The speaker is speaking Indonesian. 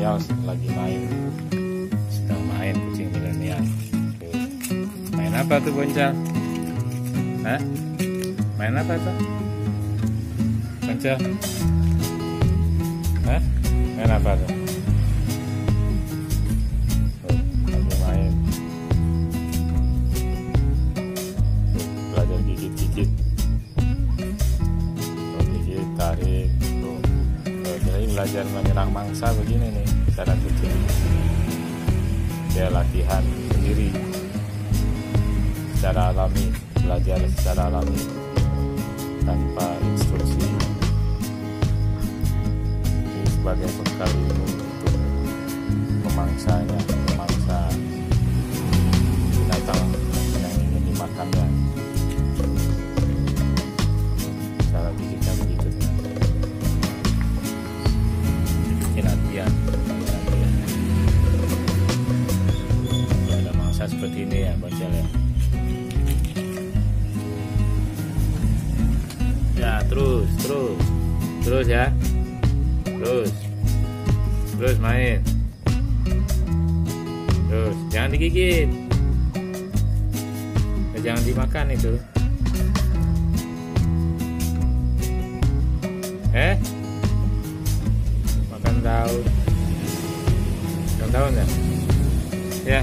milenial lagi main, sedang main kucing milenial. Main apa tuh Boncel? Hah? Main apa tuh Boncel? Hah? Main apa tuh? Lagi main. Belajar gigit-gigit. Gigit, tarik. Jadi belajar menyerang mangsa begini nih cara kucing. Dia latihan sendiri secara alami, belajar secara alami tanpa instruksi. Ini sebagai bekal ilmu untuk memangsa binatang yang ingin dimakannya. Cara gigitnya begitu. Latihan. Kalau ada mangsa seperti ini ya Boncel ya. Ya terus ya, terus main, terus jangan digigit, jangan dimakan itu. Makan daun ya. Ya.